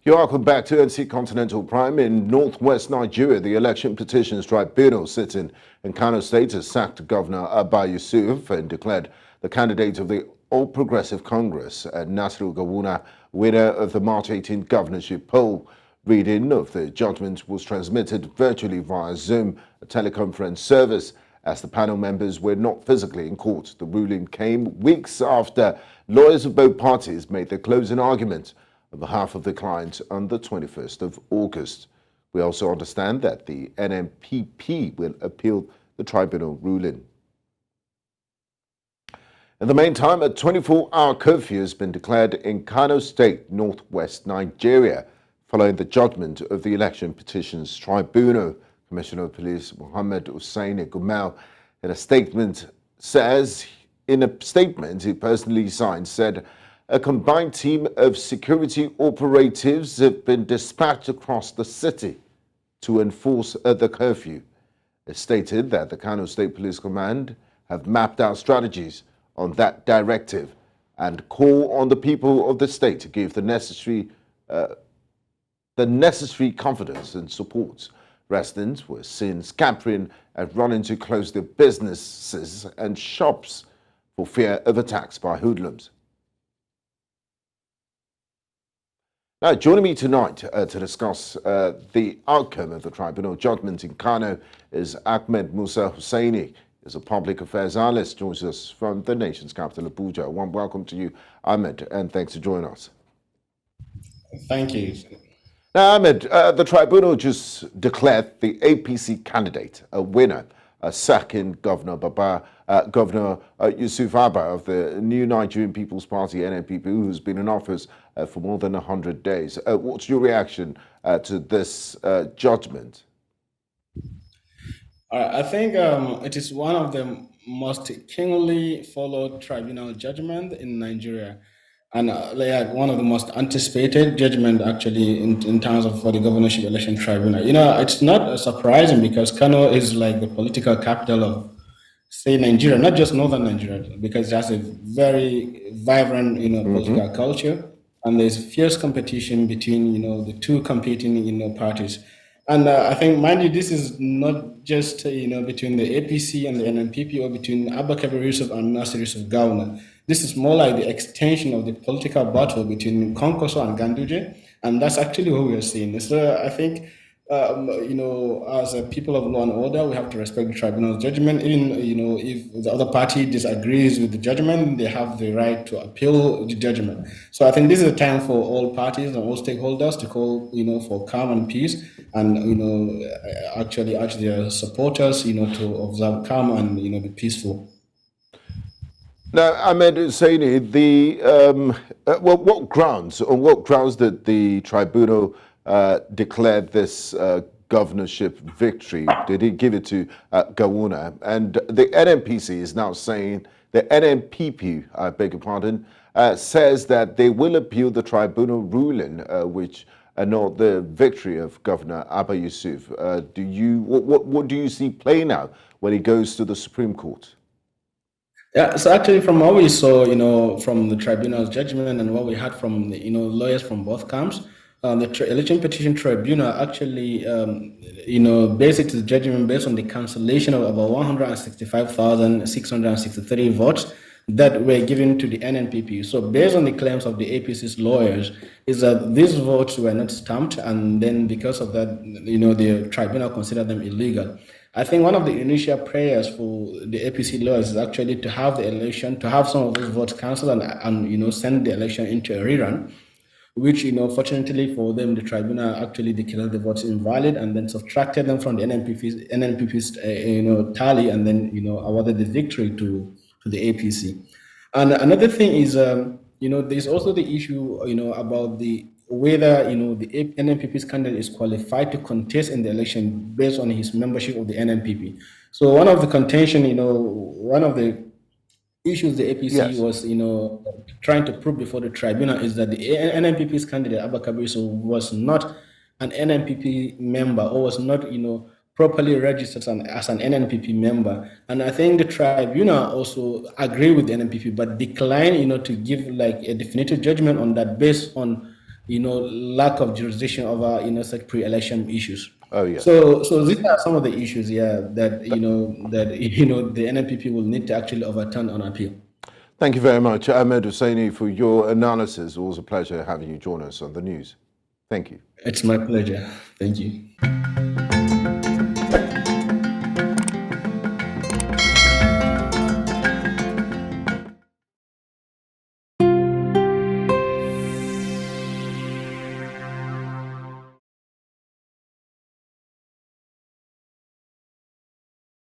You're welcome back to NC Continental Prime. In northwest Nigeria, the Election Petitions Tribunal sitting in Kano State has sacked Governor Abba Yusuf and declared the candidate of the All Progressive Congress, Nasiru Gawuna, winner of the March 18th governorship poll. Reading of the judgment was transmitted virtually via Zoom, a teleconference service, as the panel members were not physically in court. The ruling came weeks after lawyers of both parties made their closing argument on behalf of the client on the 21st of August. We also understand that the NNPP will appeal the tribunal ruling. In the meantime, a 24-hour curfew has been declared in Kano State, northwest Nigeria, following the judgment of the Election Petitions Tribunal. Commissioner of Police Ahmed Husaini in a statement he personally signed, said a combined team of security operatives have been dispatched across the city to enforce the curfew. It stated that the Kano State Police Command have mapped out strategies on that directive and call on the people of the state to give the necessary confidence and support. Residents were seen scampering and running to close their businesses and shops for fear of attacks by hoodlums. Now, joining me tonight to discuss the outcome of the tribunal judgment in Kano is Ahmed Musa Husaini, is a public affairs analyst, joins us from the nation's capital, Abuja. One welcome to you, Ahmed, and thanks for joining us. Thank you. Now, Ahmed, the tribunal just declared the APC candidate a winner, sacking Governor Yusuf Abba of the New Nigerian People's Party, NNPP, who's been in office for more than 100 days. What's your reaction to this judgment? I think it is one of the most keenly followed tribunal judgment in Nigeria, and one of the most anticipated judgment actually in terms of for the governorship election tribunal. It's not surprising because Kano is like the political capital of, say, Nigeria, not just northern Nigeria, because it has a very vibrant, political culture, and there's fierce competition between, the two competing, parties. And I think, mind you, this is not just, between the APC and the NNPP or between Abba Yusuf and Nasiru Yusuf Gawuna. This is more like the extension of the political battle between Konkoso and Ganduje, and that's actually what we are seeing. So I think, as a people of law and order, we have to respect the tribunal's judgment. Even, if the other party disagrees with the judgment, they have the right to appeal the judgment. So I think this is a time for all parties and all stakeholders to call, for calm and peace, and, actually urge their supporters, to observe calm and, be peaceful. Now, Ahmed Husaini, what grounds did the tribunal declared this governorship victory? Did he give it to Gawuna? And the NNPC is now saying, the NNPP, I beg your pardon, says that they will appeal the tribunal ruling, which annulled the victory of Governor Abba Yusuf. What do you see playing out when he goes to the Supreme Court? Yeah, so actually, from what we saw, from the tribunal's judgment and what we heard from the, lawyers from both camps, the election petition tribunal actually, based its judgment based on the cancellation of about 165,663 votes that were given to the NNPP. So based on the claims of the APC's lawyers, is that these votes were not stamped, and then because of that, the tribunal considered them illegal. I think one of the initial prayers for the APC lawyers is actually to have the election, to have some of those votes cancelled and send the election into a rerun, which, fortunately for them, the tribunal actually declared the votes invalid and then subtracted them from the NNPP's tally, and then, awarded the victory to the APC. And another thing is, there's also the issue, about whether, the NNPP's candidate is qualified to contest in the election based on his membership of the NNPP. So one of the contention, one of the issues the APC was, trying to prove before the tribunal is that the NNPP's candidate, Abba was not an NNPP member, or was not, properly registered as an NNPP member. And I think the tribunal also agreed with the NNPP, but declined, to give like a definitive judgment on that based on lack of jurisdiction over, such pre-election issues. Oh, yeah. So these are some of the issues, that the NNPP will need to actually overturn on appeal. Thank you very much, Ahmed Husaini, for your analysis. It was a pleasure having you join us on the news. Thank you. It's my pleasure. Thank you.